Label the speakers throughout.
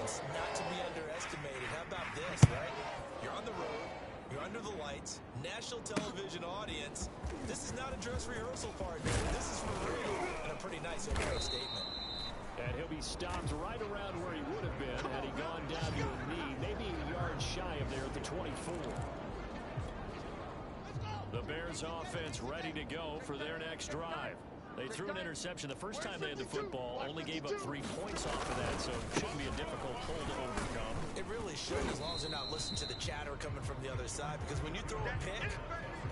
Speaker 1: defense, not to be underestimated. How about this, right? You're on the road. You're under the lights. National television audience. This is not a dress rehearsal, partner. This is for real. And a pretty nice opening statement.
Speaker 2: And he'll be stopped right around where he would have been had he gone down to a knee, maybe a yard shy of there at the 24. The Bears offense ready to go for their next drive. They threw an interception the first time they had the football, only gave up 3 points off of that, so it shouldn't be a difficult pull to overcome.
Speaker 1: It really should, as long as they're not listening to the chatter coming from the other side, because when you throw a pick,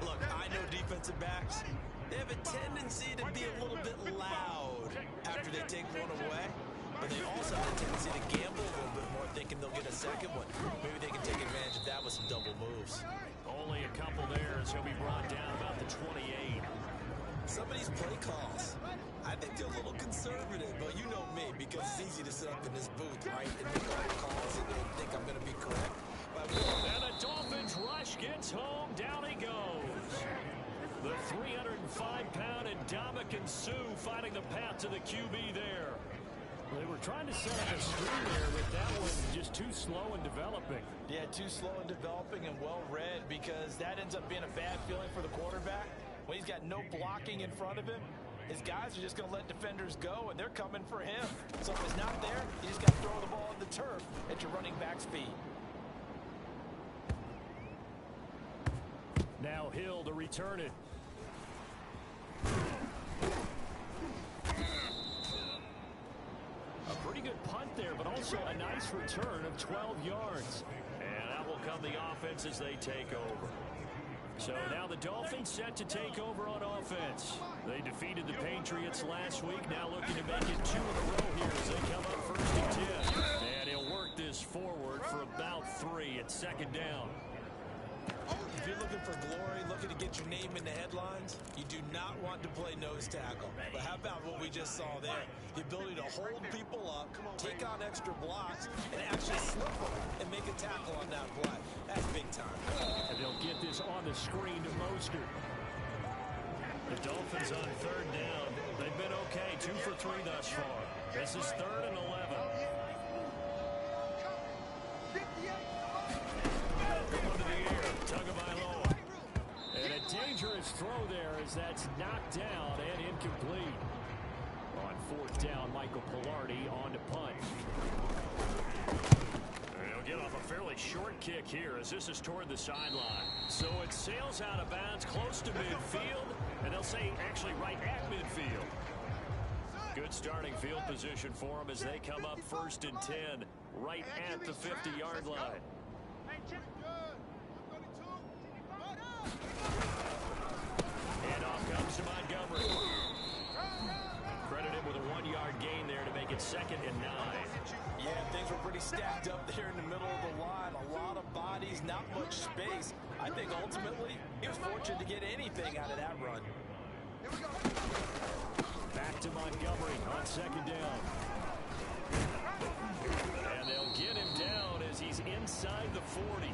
Speaker 1: look, I know defensive backs, they have a tendency to be a little bit loud after they take one away, but they also have a tendency to gamble a little bit more, thinking they'll get a second one. Maybe they can take advantage of that with some double moves.
Speaker 2: Only a couple there as he'll be brought down about the 28.
Speaker 1: Some of these play calls, I think they're a little conservative, but you know me, because it's easy to sit up in this booth, right, and make all the calls and think I'm going to be correct.
Speaker 2: And the Dolphins rush gets home. Down he goes. The 305-pound Ndamukong Suh finding the path to the QB there. They were trying to set up a screen there, but that one just too slow in developing.
Speaker 1: Yeah, too slow in developing and well-read, because that ends up being a bad feeling for the quarterback. When he's got no blocking in front of him, his guys are just going to let defenders go, and they're coming for him. So if it's not there, you just got to throw the ball on the turf at your running back's feet.
Speaker 2: Now Hill to return it. A pretty good punt there, but also a nice return of 12 yards. And out will come the offense as they take over. So now the Dolphins set to take over on offense. They defeated the Patriots last week, now looking to make it 2 in a row here as they come up 1st and 10. And he'll work this forward for about 3 at 2nd down.
Speaker 1: If you're looking for glory, looking to get your name in the headlines, you do not want to play nose tackle. But how about what we just saw there? The ability to hold people up, take on extra blocks, and actually slip them and make a tackle on that play. That's big time.
Speaker 2: And they'll get this on the screen to Mostert. The Dolphins on 3rd down. They've been okay, 2 for 3 thus far. This is 3rd and 11. And a dangerous throw there as that's knocked down and incomplete. On 4th down, Michael Pilardi on to punt. And he'll get off a fairly short kick here as this is toward the sideline. So it sails out of bounds close to midfield, and they'll say actually right at midfield. Good starting field position for them as they come up 1st and 10, right at the 50-yard line. And off comes to Montgomery. Credit him with a 1-yard gain there to make it 2nd and 9.
Speaker 1: Yeah, things were pretty stacked up there in the middle of the line. A lot of bodies, not much space. I think ultimately he was fortunate to get anything out of that run.
Speaker 2: Back to Montgomery on 2nd down. And they'll get him down as he's inside the 40.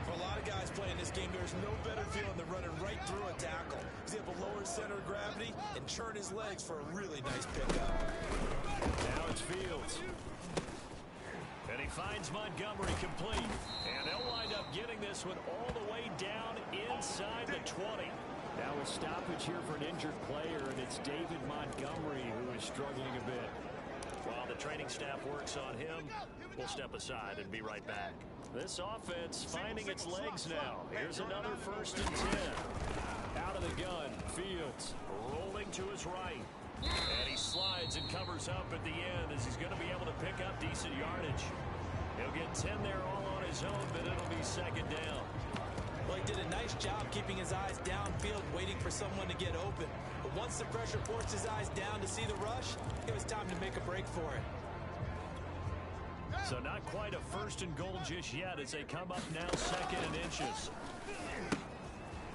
Speaker 1: For a lot of guys playing this game, there's no better feeling than running right through a tackle. He's able to lower his center of gravity and churn his legs for a really nice pickup.
Speaker 2: Now it's Fields. And he finds Montgomery complete. And they'll wind up getting this one all the way down inside the 20. Now a stoppage here for an injured player, and it's David Montgomery who is struggling a bit. While the training staff works on him, we'll step aside and be right back. This offense finding its legs now. Here's another 1st and 10. Out of the gun, Fields rolling to his right. And he slides and covers up at the end as he's going to be able to pick up decent yardage. He'll get 10 there all on his own, but it'll be 2nd down.
Speaker 1: Well, he did a nice job keeping his eyes downfield, waiting for someone to get open. But once the pressure forced his eyes down to see the rush, it was time to make a break for it.
Speaker 2: So not quite a 1st and goal just yet as they come up now 2nd and inches.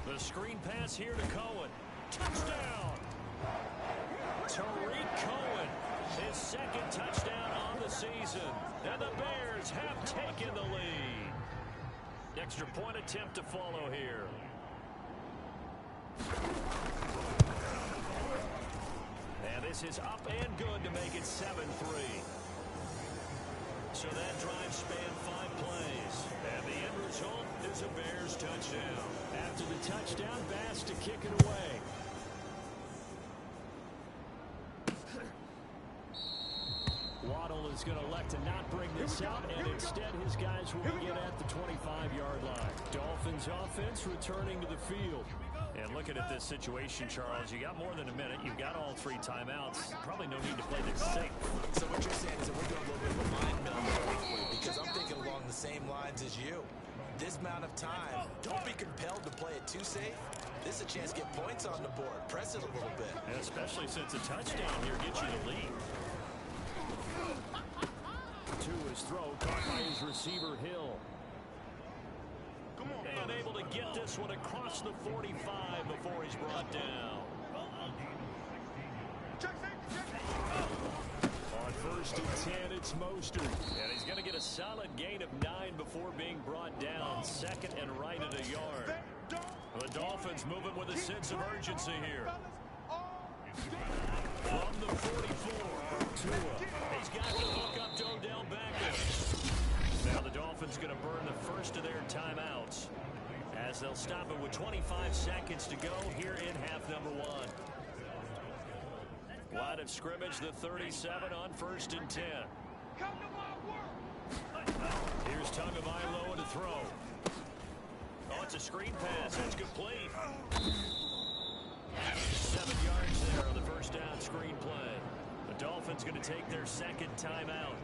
Speaker 2: The screen pass here to Cohen. Touchdown! Tariq Cohen, his 2nd touchdown on the season. And the Bears have taken the lead. Extra point attempt to follow here. And This is up and good to make it 7-3. So that drive spanned 5 plays. And the end result is a Bears touchdown. After the touchdown, Bass to kick it away. Waddle is going to elect to not bring this out, and instead his guys will begin at the 25-yard line. Dolphins offense returning to the field. And looking at this situation, Charles, you got more than a minute. You've got all 3 timeouts. Probably no need to play this safe.
Speaker 1: So what you're saying is that we're doing a little bit of a mind meld, because I'm thinking along the same lines as you. This amount of time, don't be compelled to play it too safe. This is a chance to get points on the board. Press it a little bit.
Speaker 2: And especially since a touchdown here gets you the lead. To his throw, caught by his receiver, Hill. And able to get this one across the 45 before he's brought down. On 1st and 10, it's Mostert. And he's going to get a solid gain of 9 before being brought down. 2nd and right at a yard. The Dolphins moving with a sense of urgency here. From the 44, Tua. He's got the hook up to Odell Beckham. Now the Dolphins going to burn the first of their timeouts, as they'll stop it with 25 seconds to go here in half number 1. Line of scrimmage, the 37 on 1st and 10. Here's Tagovailoa to throw. Oh, it's a screen pass. It's complete. 7 yards there on the first down screen play. The Dolphins going to take their 2nd timeout,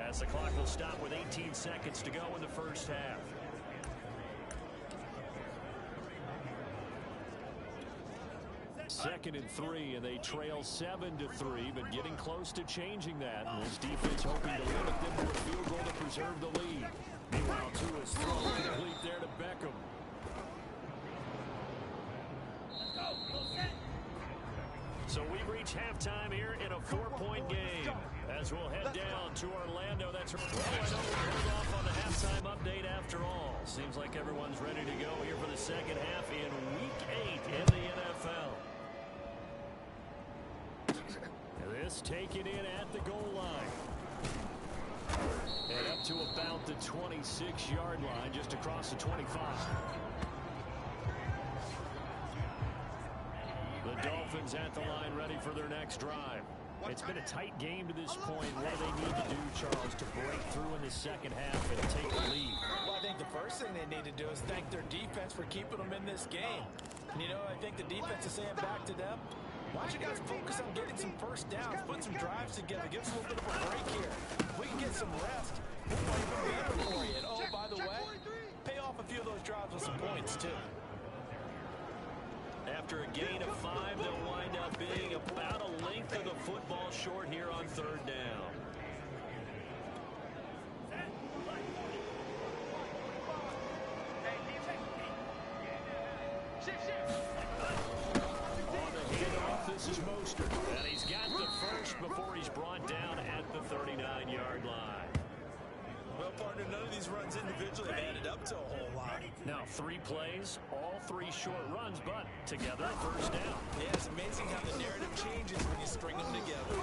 Speaker 2: as the clock will stop with 18 seconds to go in the first half. Second and 3, and they trail 7-3, but getting close to changing that. And this defense hoping to limit them to a field goal to preserve the lead. Meanwhile, Tua's throw complete there to Beckham. So we've reached halftime here in a 4-point game, as we'll head down to Orlando. That's right. Well, I know we're putting off on the halftime update after all. Seems like everyone's ready to go here for the second half in Week 8 in the NFL. This taken in at the goal line. And up to about the 26-yard line, just across the 25. The Dolphins at the line, ready for their next drive. It's been a tight game to this point. What do they need to do, Charles, to break through in the second half and take the lead?
Speaker 1: Well, I think the first thing they need to do is thank their defense for keeping them in this game. And, you know, I think the defense is saying back to them, why don't you guys focus on getting some first downs, put some drives together, give us a little bit of a break here. If we can get some rest, we'll play even better for you. And, oh, by the way, pay off a few of those drives with some points, too.
Speaker 2: After a gain of 5, they'll wind up being about a length of the football short here on 3rd down. On the handoff, this is Mostert. And he's got the first before he's brought down at the 39-yard line.
Speaker 1: Well, partner, none of these runs individually have added up to a whole lot.
Speaker 2: Now 3 plays, all 3 short runs, but together, first down.
Speaker 1: Yeah, it's amazing how the narrative changes when you string them together.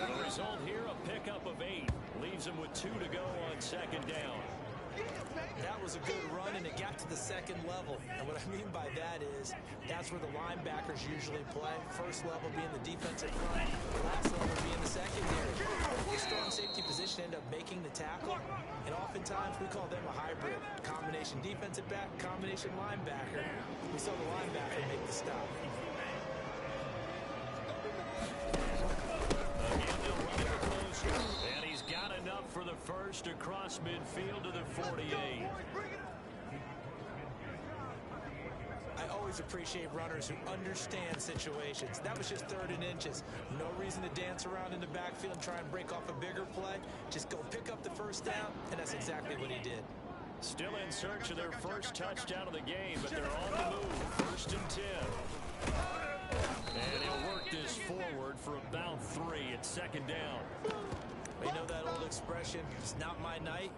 Speaker 2: And the result here, a pickup of 8. Leaves him with 2 to go on 2nd down.
Speaker 1: That was a good run, and it got to the 2nd level. And what I mean by that is that's where the linebackers usually play. First level being the defensive front, last level being the secondary. The strong safety position end up making the tackle, and oftentimes we call them a hybrid. Combination defensive back, combination linebacker. We saw the linebacker make the stop.
Speaker 2: Again, they'll run it closer. And he's got enough for the first across midfield to the 48.
Speaker 1: I always appreciate runners who understand situations. That was just 3rd and inches. No reason to dance around in the backfield and try and break off a bigger play. Just go pick up the first down, and that's exactly what he did.
Speaker 2: Still in search of their first touchdown of the game, but they're on the move. 1st and 10. And he'll work this forward for about 3 at 2nd down.
Speaker 1: You know that old expression, it's not my night?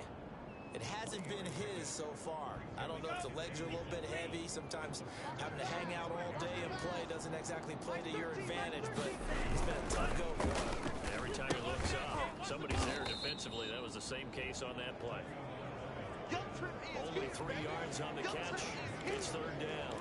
Speaker 1: It hasn't been his so far. I don't know if the legs are a little bit heavy. Sometimes having to hang out all day and play doesn't exactly play to your advantage, but it's been a tough go for him.
Speaker 2: Every time he looks up, somebody's there defensively. That was the same case on that play. Only 3 yards on the catch. It's third down.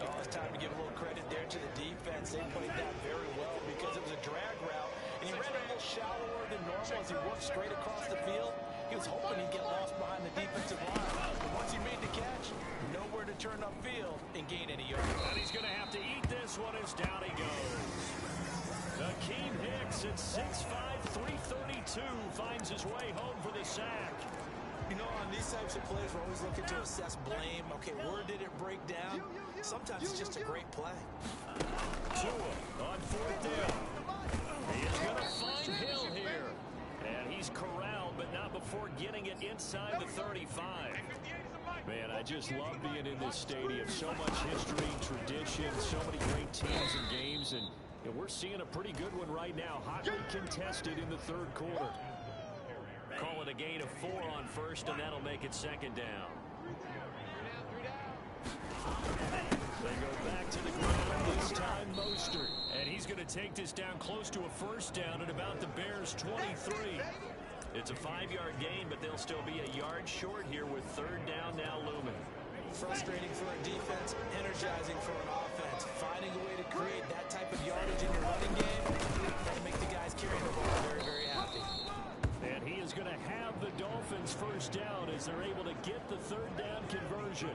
Speaker 1: Oh, it's time to give a little credit there to the defense. They played that very well because it was a drag route, and he ran a little shallower than normal as he worked straight across the field. He was hoping he'd get lost behind the defensive line. But once he made the catch, nowhere to turn upfield and gain any yards.
Speaker 2: And he's going to have to eat this one as down he goes. Akeem Hicks at 6'5", 332 finds his way home for the sack.
Speaker 1: You know, on these types of plays, we're always looking to assess blame. Okay, where did it break down? Sometimes it's just a great play.
Speaker 2: Tua on fourth down. He is going to find Hill here. And he's corralled, but not before getting it inside the 35. Man, I just love being in this stadium. So much history, tradition, so many great teams and games. And we're seeing a pretty good one right now. Hotly contested in the third quarter. Call it a gain of 4 on first, and that'll make it second down. They go back to the ground, this time Mostert. And he's going to take this down close to a first down at about the Bears' 23. It's a 5-yard gain, but they'll still be a yard short here with third down now looming.
Speaker 1: Frustrating for a defense, energizing for an offense. Finding a way to create that type of yardage in your running game, that'll make the guys carrying the ball very, very happy.
Speaker 2: And he is going to have the Dolphins first down as they're able to get the third down conversion.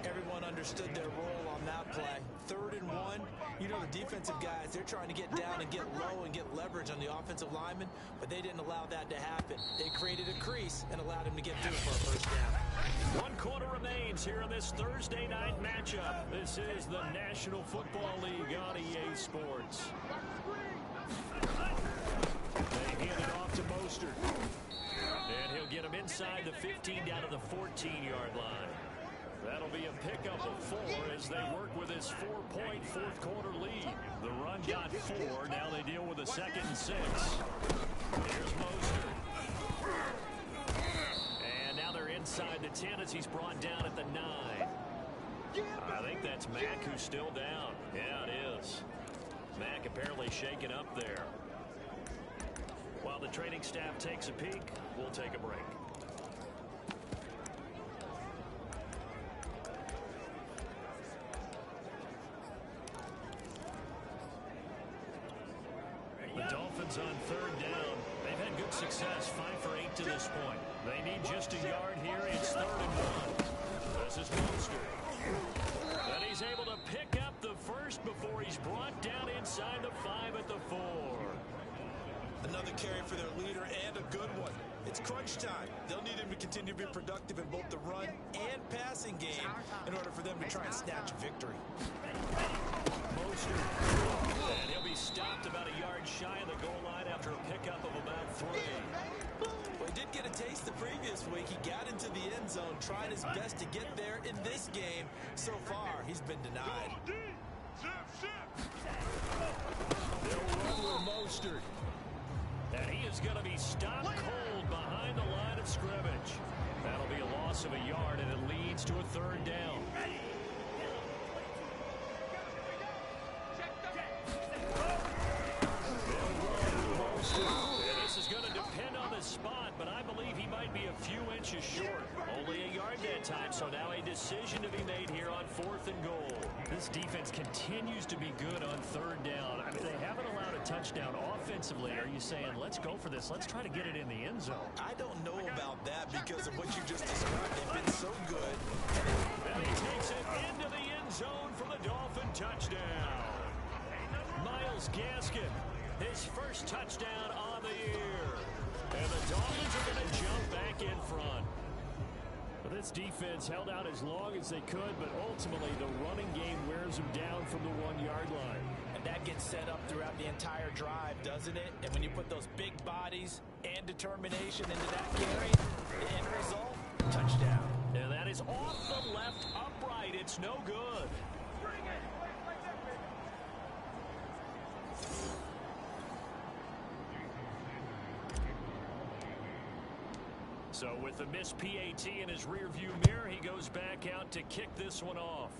Speaker 1: Everyone understood their role on that play. 3rd and 1. You know, the defensive guys, they're trying to get down and get low and get leverage on the offensive lineman, but they didn't allow that to happen. They created a crease and allowed him to get through for a first down.
Speaker 2: 1 quarter remains here in this Thursday night matchup. This is the National Football League on EA Sports. They hand it off to Mostert. And he'll get him inside the 15 down to the 14-yard line. That'll be a pickup of 4 as they work with his 4-point fourth quarter lead. The run got 4. Now they deal with a 2nd and 6. Here's Mostert. And now they're inside the 10 as he's brought down at the 9. I think that's Mack who's still down. Yeah, it is. Mack apparently shaken up there. While the training staff takes a peek, we'll take a break. The Dolphins on third down. They've had good success, 5 for 8 to this point. They need just a yard here. It's 3rd and 1. This is Mostert. And he's able to pick up the first before he's brought down inside the 5 at the 4.
Speaker 1: Another carry for their leader and a good one. It's crunch time. They'll need him to continue to be productive in both the run and passing game in order for them to try and snatch a victory.
Speaker 2: Mostert. And he'll be stopped about a yard shy of the goal line after a pickup of about 3.
Speaker 1: Well, he did get a taste the previous week. He got into the end zone, tried his best to get there in this game. So far, he's been denied.
Speaker 2: They'll run with Mostert. And he is going to be stopped cold behind the line of scrimmage. That'll be a loss of a yard, and it leads to a 3rd down. And this is going to depend on the spot, but I believe he might be a few inches short. Only a yard that time, so now a decision to be made here on 4th and goal. This defense continues to be good on 3rd down. I mean, they haven't allowed a touchdown offensively. Are you saying, let's go for this, let's try to get it in the end zone?
Speaker 1: I don't know about that because of what you just described. They've been so good.
Speaker 2: And he takes it into the end zone for the Dolphin touchdown. Myles Gaskin, his first touchdown on the year. And the Dolphins are going to jump back in front. But this defense held out as long as they could, but ultimately the running game wears them down from the 1-yard line.
Speaker 1: And that gets set up throughout the entire drive, doesn't it? And when you put those big bodies and determination into that carry, the end result, touchdown.
Speaker 2: And that is off the left upright. It's no good. So with the missed PAT in his rearview mirror, he goes back out to kick this one off.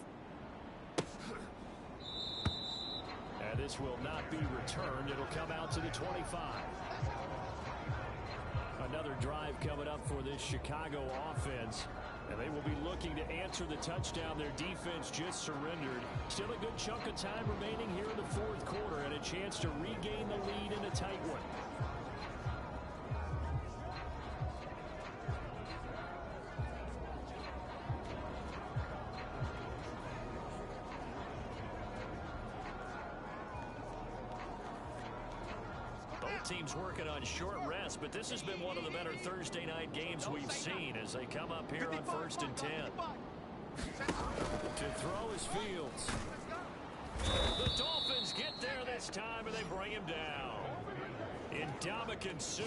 Speaker 2: And this will not be returned. It'll come out to the 25. Another drive coming up for this Chicago offense. And they will be looking to answer the touchdown their defense just surrendered. Still a good chunk of time remaining here in the fourth quarter and a chance to regain the lead in a tight one. Teams working on short rest, but this has been one of the better Thursday night games we've seen as they come up here on 1st and 10. To throw is Fields. The Dolphins get there this time, and they bring him down. Ndamukong Suh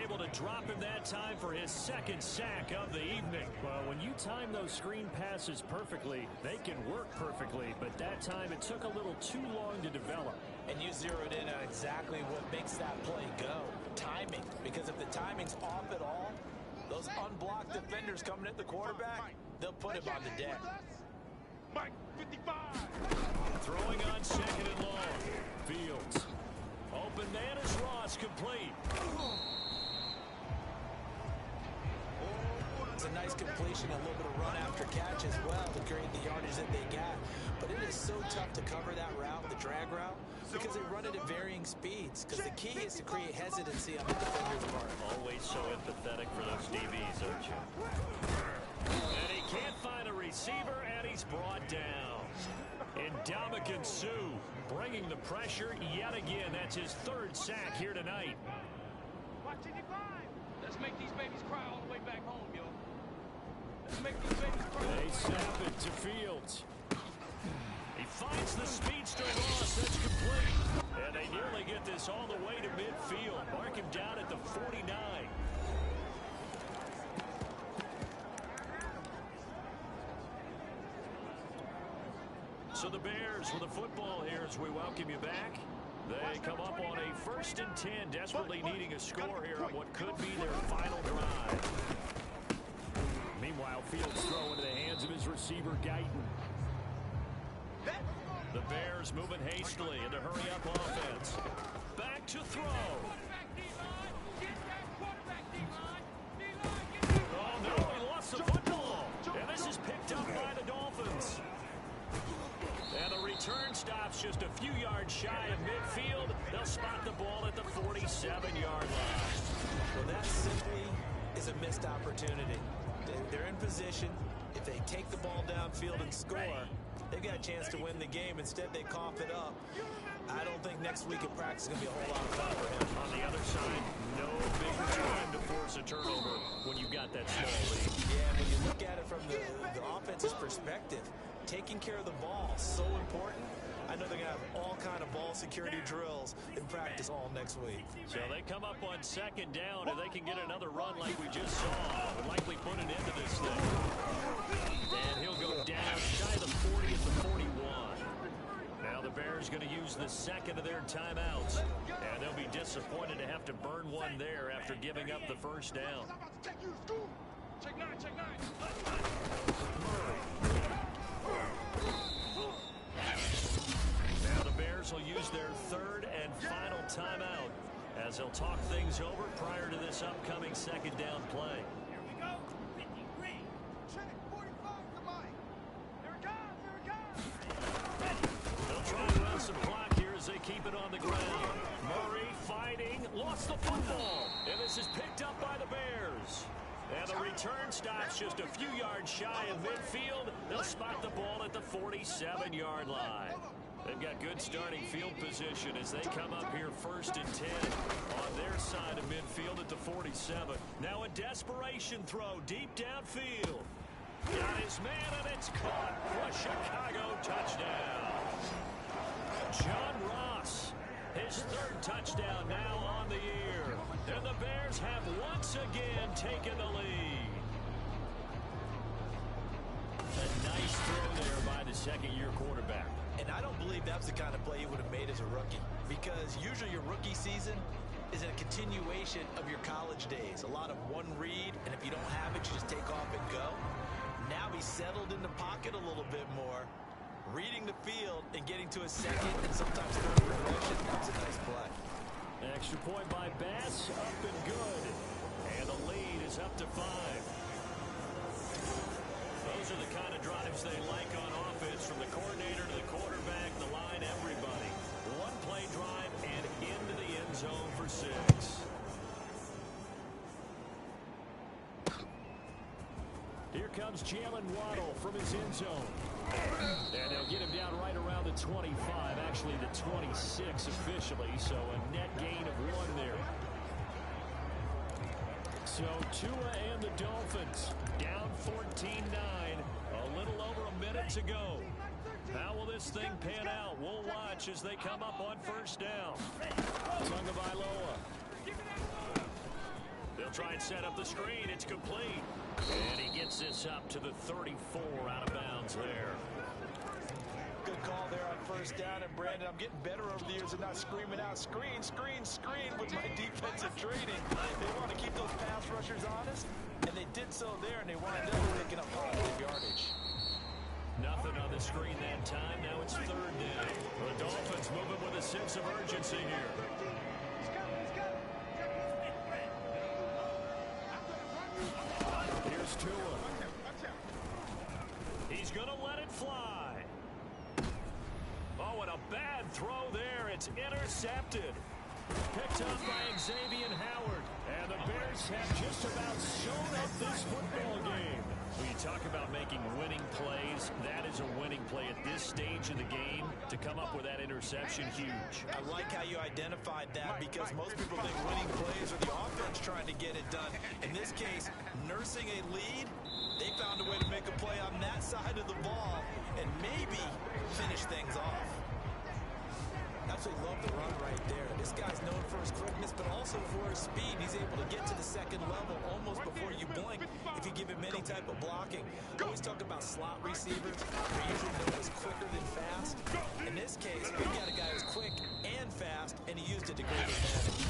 Speaker 2: able to drop him that time for his second sack of the evening. Well, when you time those screen passes perfectly, they can work perfectly, but that time it took a little too long to develop.
Speaker 1: And you zeroed in on exactly what makes that play go. Timing. Because if the timing's off at all, those unblocked defenders coming at the quarterback, they'll put him on the deck.
Speaker 3: Mike, 55.
Speaker 2: Throwing on 2nd and long. Fields. Open man is Ross, complete.
Speaker 1: It's a nice completion, a little bit of run after catch as well to create the yardage that they got. But it is so tough to cover that route, the drag route, because they run it at varying speeds. Because the key is to create hesitancy on the defender's part.
Speaker 2: Always so empathetic for those DBs, aren't you? And he can't find a receiver, and he's brought down. Ndamukong Suh bringing the pressure yet again. That's his 3rd sack here tonight.
Speaker 3: Watching you climb. Let's make these babies cry all the way back home, yo. Let's make these babies cry.
Speaker 2: They snap it to Fields. He finds the speedster Ross. That's complete. And they nearly get this all the way to midfield. Mark him down at the 49. So the Bears with the football here as we welcome you back. They come up on a 1st and 10, desperately needing a score here on what could be their final drive. Meanwhile, Fields throw into the hands of his receiver, Guyton. The Bears moving hastily into hurry-up offense. Back to throw. Oh, no, he lost the football. And this is picked up by the Dolphins. And the return stops just a few yards shy of midfield. They'll spot the ball at the 47-yard line.
Speaker 1: Well, that simply is a missed opportunity. They're in position. If they take the ball downfield and score, they've got a chance to win the game. Instead, they cough it up. I don't think next week in practice is going to be a whole lot of fun for him.
Speaker 2: On the other side, no bigger time to force a turnover when you've got that small lead.
Speaker 1: Yeah, when you look at it from the offense's perspective, taking care of the ball is so important. I know they're going to have all kind of ball security drills in practice all next week.
Speaker 2: So they come up on 2nd down, and they can get another run like we just saw. Would likely put an end to this thing. And he'll go down shy of the 40 at the 41. Now the Bears going to use the 2nd of their timeouts. And they'll be disappointed to have to burn one there after giving up the 1st down.
Speaker 3: Check 9, check 9.
Speaker 2: Now the Bears will use their 3rd and final timeout as they'll talk things over prior to this upcoming 2nd down play.
Speaker 3: Here we go. 53. Check 45 to Mike. Here it comes, here it comes.
Speaker 2: They'll try to run some clock here as they keep it on the ground. Murray fighting, lost the football, and this is picked up by the Bears. And the return stops just a few yards shy of midfield. They'll spot the ball at the 47-yard line. They've got good starting field position as they come up here 1st and 10 on their side of midfield at the 47. Now a desperation throw deep downfield. Got his man, and it's caught for a Chicago touchdown. John Ross, his 3rd touchdown now on the year. And the Bears have once again taken the lead. A nice throw there by the 2nd-year quarterback.
Speaker 1: And I don't believe that's the kind of play he would have made as a rookie. Because usually your rookie season, is a continuation of your college days. A lot of one read, and if you don't have it, you just take off and go. Now he's settled in the pocket a little bit more, reading the field and getting to a second and sometimes third progression. That's a nice play.
Speaker 2: Extra point by Bass, up and good. And the lead is up to 5. Those are the kind of drives they like on offense, from the coordinator to the quarterback, the line, everybody. One play drive and into the end zone for 6. Here comes Jalen Waddle from his end zone. And they'll get him down right around the 25, actually the 26 officially, so a net gain of 1 there. So Tua and the Dolphins down 14-9, a little over a minute to go. How will this thing pan out? We'll watch as they come up on first down. Tagovailoa. They'll try and set up the screen. It's complete. And he gets this up to the 34, out of bounds there.
Speaker 1: Good call there on first down. And Brandon, I'm getting better over the years and not screaming out screen, screen, screen with my defensive training. They want to keep those pass rushers honest, and they did so there, and they wound up picking up positive yardage.
Speaker 2: Nothing on the screen that time. Now it's 3rd down. The Dolphins moving with a sense of urgency here. Here's Tua. He's going to let it fly. Oh, and a bad throw there. It's intercepted. Picked up by Xavier Howard. And the Bears have just about sewn up this football game. When you talk about making winning plays, that is a winning play at this stage of the game. To come up with that interception, huge.
Speaker 1: I like how you identified that, because most people think winning plays are the offense trying to get it done. In this case, nursing a lead, they found a way to make a play on that side of the ball and maybe finish things off. Absolutely love the run right there. This guy's known for his quickness, but also for his speed. He's able to get to the second level almost before you blink if you give him any type of blocking. Always talk about slot receivers. They're usually known as quicker than fast. In this case, we got a guy who's quick and fast, and he used it to great advantage.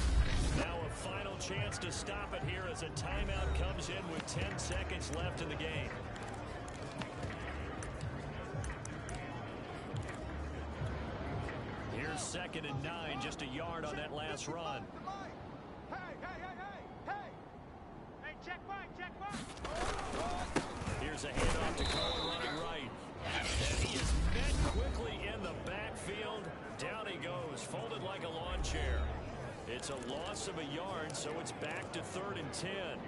Speaker 2: Now a final chance to stop it here as a timeout comes in with 10 seconds left in the game. Here's 2nd and 9, just a yard on that last run.
Speaker 3: Hey, check back.
Speaker 2: Here's a handoff to Cohen running right. And he is met quickly in the backfield. Down he goes, folded like a lawn chair. It's a loss of a yard, so it's back to 3rd and 10.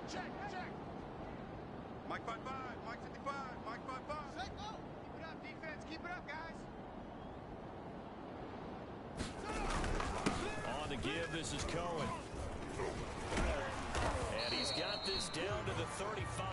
Speaker 3: Check.
Speaker 4: Mike 5-5, Mike 55, Mike 5-5.
Speaker 3: Keep it up, defense. Keep it up, guys.
Speaker 2: On the give, this is Cohen. And he's got this down to the 35.